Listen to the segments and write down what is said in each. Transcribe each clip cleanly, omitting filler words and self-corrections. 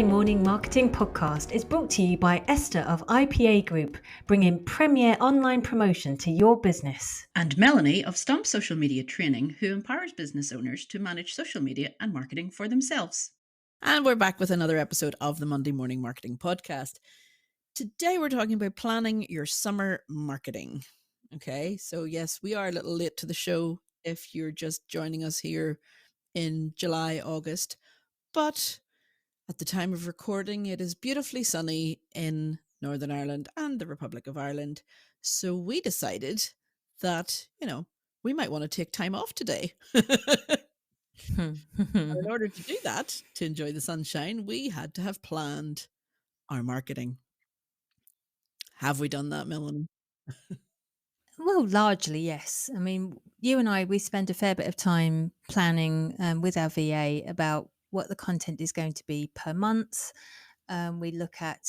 Monday Morning Marketing Podcast is brought to you by Esther of IPA Group, bringing premier online promotion to your business. And Melanie of Stomp Social Media Training, who empowers business owners to manage social media and marketing for themselves. And we're back with another episode of the Monday Morning Marketing Podcast. Today we're talking about planning your summer marketing. Okay, so yes, we are a little late to the show if you're just joining us here in July, August. But at the time of recording, it is beautifully sunny in Northern Ireland and the Republic of Ireland. So we decided that, we might want to take time off today. In order to do that, to enjoy the sunshine, we had to have planned our marketing. Have we done that, Melanie? Well, largely, yes. I mean, you and I, we spend a fair bit of time planning with our VA about what the content is going to be per month. We look at,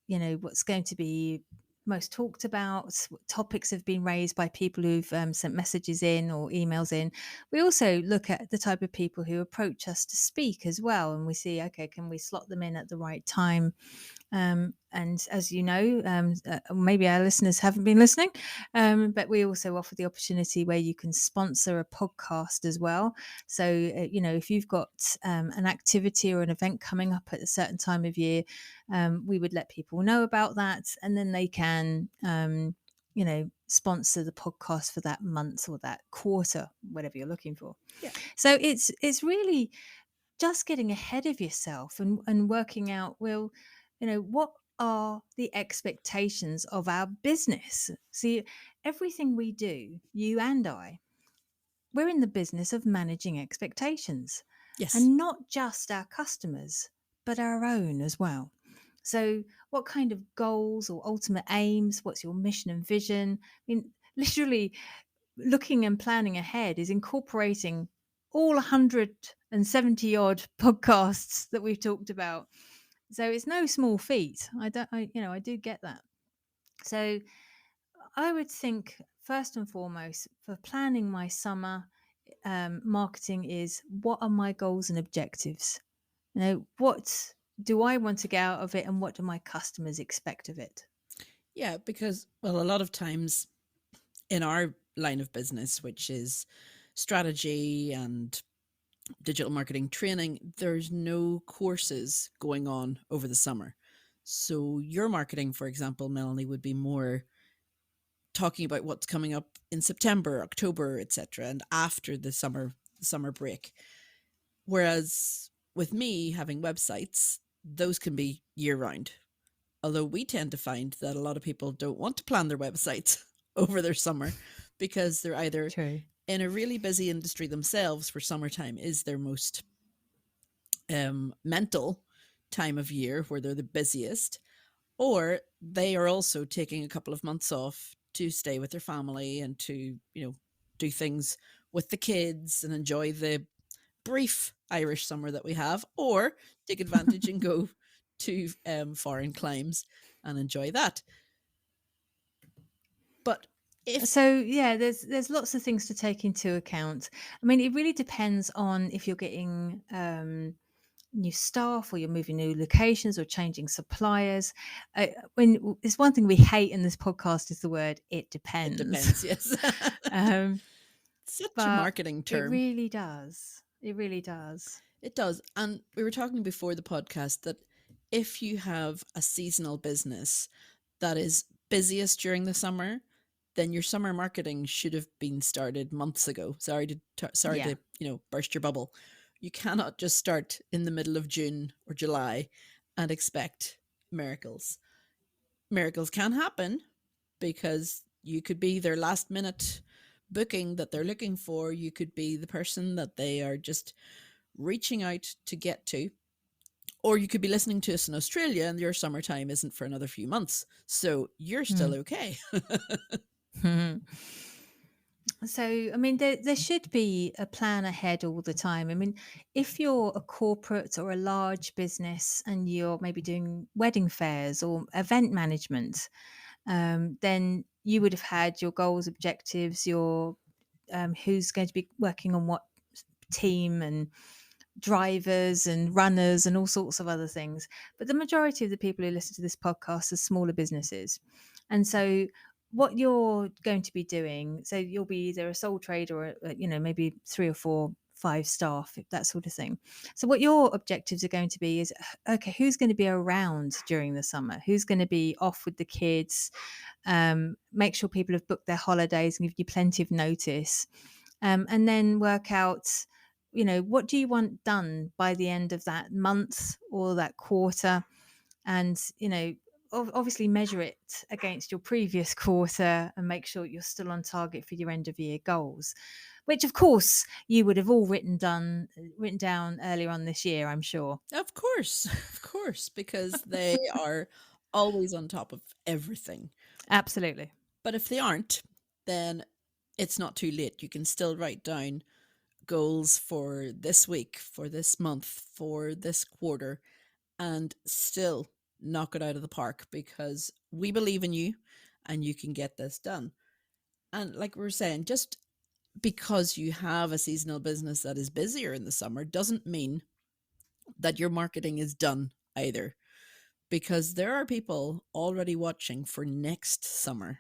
what's going to be most talked about, what topics have been raised by people who've sent messages in or emails in. We also look at the type of people who approach us to speak as well. And we see, okay, can we slot them in at the right time? And as you know, maybe our listeners haven't been listening, but we also offer the opportunity where you can sponsor a podcast as well. So, if you've got an activity or an event coming up at a certain time of year, we would let people know about that, and then they can, sponsor the podcast for that month or that quarter, whatever you're looking for. Yeah. So it's really just getting ahead of yourself and working out, well, what are the expectations of our business? See, everything we do, you and I, we're in the business of managing expectations. Yes. And not just our customers, but our own as well. So what kind of goals or ultimate aims? What's your mission and vision? I mean, literally looking and planning ahead is incorporating all 170 odd podcasts that we've talked about. So it's no small feat. I do get that. So I would think first and foremost for planning my summer marketing is, what are my goals and objectives? What do I want to get out of it, and what do my customers expect of it? Yeah, because, well, a lot of times in our line of business, which is strategy and digital marketing training, there's no courses going on over the summer. So your marketing, for example, Melanie, would be more talking about what's coming up in September, October, etc., and after the summer break. Whereas with me having websites, those can be year round. Although we tend to find that a lot of people don't want to plan their websites over their summer because they're either True. in a really busy industry themselves, where summertime is their most mental time of year, where they're the busiest, or they are also taking a couple of months off to stay with their family and to, do things with the kids and enjoy the brief Irish summer that we have, or take advantage and go to foreign climes and enjoy that. But there's lots of things to take into account. I mean, it really depends on if you're getting new staff, or you're moving new locations, or changing suppliers. When it's one thing we hate in this podcast is the word "it depends." It depends, yes. Such a marketing term. It really does. It really does. It does. And we were talking before the podcast that if you have a seasonal business that is busiest during the summer, then your summer marketing should have been started months ago. Sorry to burst your bubble. You cannot just start in the middle of June or July and expect miracles. Miracles can happen because you could be their last minute booking that they're looking for. You could be the person that they are just reaching out to get to. Or you could be listening to us in Australia and your summertime isn't for another few months. So you're still okay. So, I mean, there should be a plan ahead all the time. I mean, if you're a corporate or a large business and you're maybe doing wedding fairs or event management, then you would have had your goals, objectives, your who's going to be working on what team and drivers and runners and all sorts of other things. But the majority of the people who listen to this podcast are smaller businesses. And so what you're going to be doing, so you'll be either a sole trader or, maybe 3 or 4, 5 staff, that sort of thing. So what your objectives are going to be is, okay, who's going to be around during the summer? Who's going to be off with the kids? Make sure people have booked their holidays and give you plenty of notice. And then work out, what do you want done by the end of that month or that quarter? And, obviously measure it against your previous quarter and make sure you're still on target for your end of year goals, which of course you would have all written down earlier on this year, I'm sure. Of course, because they are always on top of everything. Absolutely. But if they aren't, then it's not too late. You can still write down goals for this week, for this month, for this quarter, and still knock it out of the park because we believe in you and you can get this done. And like we were saying, just because you have a seasonal business that is busier in the summer doesn't mean that your marketing is done either, because there are people already watching for next summer.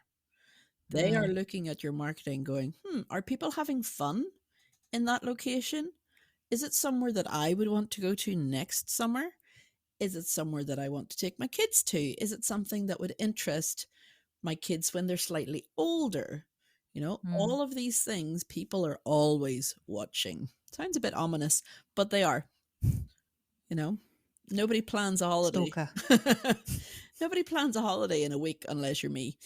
They are Mm, looking at your marketing going, are people having fun in that location? Is it somewhere that I would want to go to next summer? Is it somewhere that I want to take my kids to? Is it something that would interest my kids when they're slightly older? mm. All of these things people are always watching. Sounds a bit ominous, but they are, you know. Nobody plans a holiday. Stalker. Nobody plans a holiday in a week unless you're me.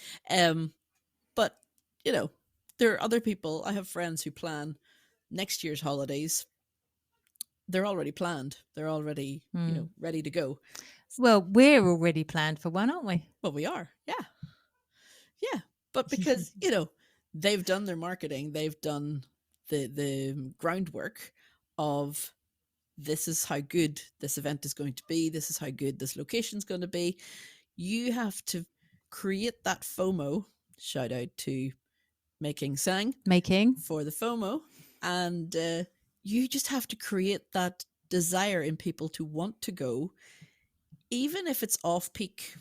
But, you know, there are other people. I have friends who plan next year's holidays. They're already planned. They're already, Mm. ready to go. Well, we're already planned for one, aren't we? Well, we are. Yeah. Yeah. But because, they've done their marketing, they've done the groundwork of this is how good this event is going to be, this is how good this location's going to be. You have to create that FOMO. Shout out to Making Sang Making. for the FOMO. And you just have to create that desire in people to want to go, even if it's off peak,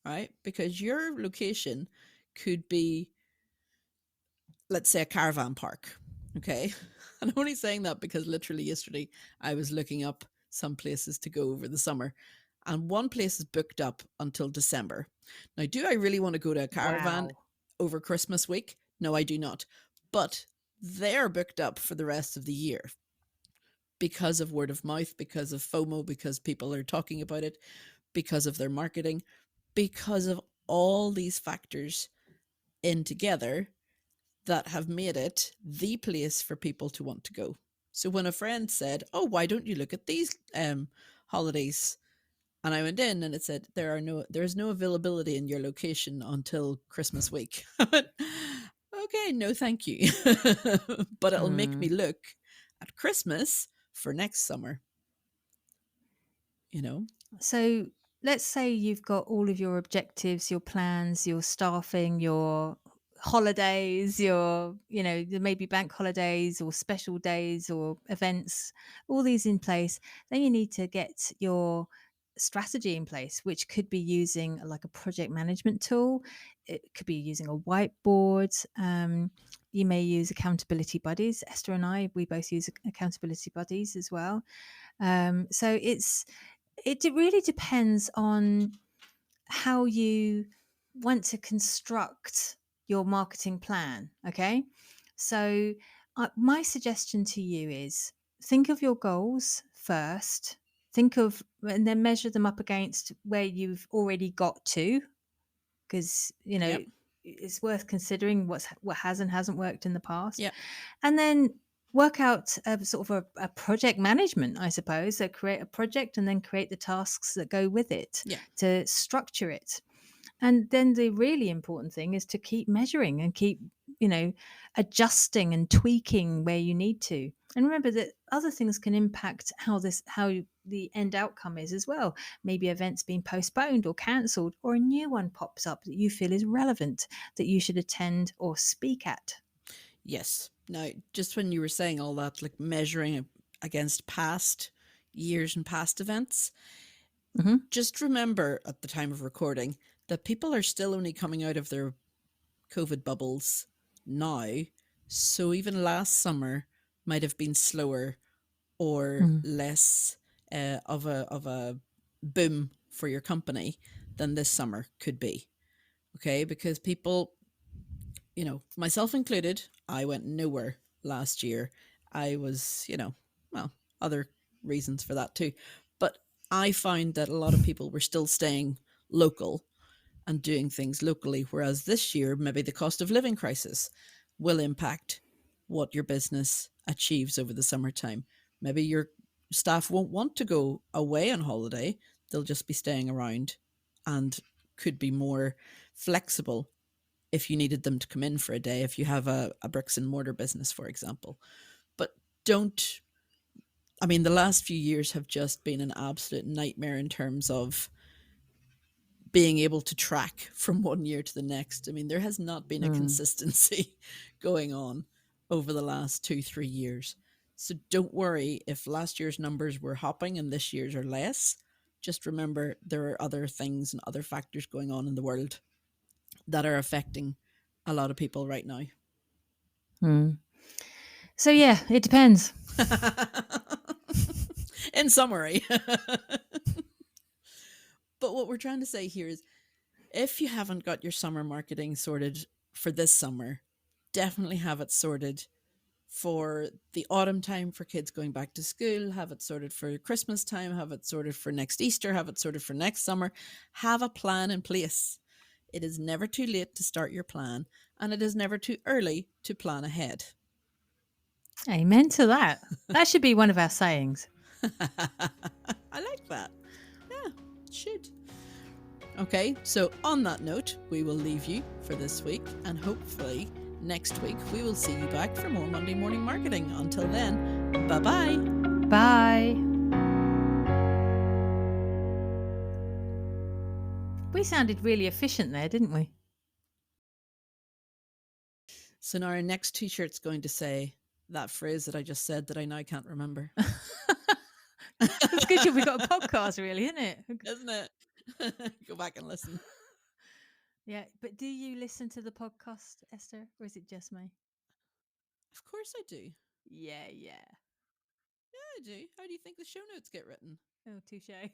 right? Because your location could be, let's say, a caravan park. Okay. And I'm only saying that because literally yesterday I was looking up some places to go over the summer, and one place is booked up until December. Now, do I really want to go to a caravan Wow. over Christmas week? No, I do not. But they're booked up for the rest of the year because of word of mouth, because of FOMO, because people are talking about it, because of their marketing, because of all these factors in together that have made it the place for people to want to go. So when a friend said, "Oh, why don't you look at these holidays?" and I went in and it said there is no availability in your location until Christmas week. I went, okay, no, thank you. But it'll make me Mm. look at Christmas for next summer. You know, So let's say you've got all of your objectives, your plans, your staffing, your holidays, there may be bank holidays or special days or events, all these in place. Then you need to get your strategy in place, which could be using like a project management tool. It could be using a whiteboard. You may use accountability buddies. Esther and I, we both use accountability buddies as well. So it really depends on how you want to construct your marketing plan. Okay. So, my suggestion to you is think of your goals first, and then measure them up against where you've already got to, because, yep, it's worth considering what has and hasn't worked in the past, yep, and then work out a sort of a project management, I suppose. So create a project and then create the tasks that go with it yeah, to structure it. And then the really important thing is to keep measuring and keep, you know, adjusting and tweaking where you need to. And remember that other things can impact how the end outcome is as well. Maybe events being postponed or cancelled, or a new one pops up that you feel is relevant that you should attend or speak at. yes. Now, just when you were saying all that, like measuring against past years and past events. Hmm. Just remember at the time of recording that people are still only coming out of their COVID bubbles now. So even last summer might have been slower or Mm. less of a boom for your company than this summer could be. Okay, because people, myself included, I went nowhere last year. I was, well, other reasons for that too. But I found that a lot of people were still staying local and doing things locally, whereas this year, maybe the cost of living crisis will impact what your business achieves over the summertime. Maybe your staff won't want to go away on holiday, they'll just be staying around and could be more flexible if you needed them to come in for a day, if you have a bricks and mortar business, for example. But don't, I mean, the last few years have just been an absolute nightmare in terms of being able to track from one year to the next. I mean, there has not been a Mm. consistency going on over the last 2, 3 years. So don't worry if last year's numbers were hopping and this year's are less. Just remember there are other things and other factors going on in the world that are affecting a lot of people right now. Mm. So yeah, it depends. In summary. But what we're trying to say here is if you haven't got your summer marketing sorted for this summer, definitely have it sorted for the autumn time for kids going back to school, have it sorted for Christmas time, have it sorted for next Easter, have it sorted for next summer. Have a plan in place. It is never too late to start your plan, and it is never too early to plan ahead. Amen to that. That should be one of our sayings. I like that. Yeah, it should. Okay, so on that note, we will leave you for this week, and hopefully next week we will see you back for more Monday Morning Marketing. Until then, bye bye. Bye. We sounded really efficient there, didn't we? So now our next t-shirt's going to say that phrase that I just said that I now can't remember. It's good we've got a podcast, really, isn't it? Isn't it? Go back and listen. Yeah, but do you listen to the podcast, Esther, or is it just me? Of course I do. Yeah. Yeah, I do. How do you think the show notes get written? Oh, touche.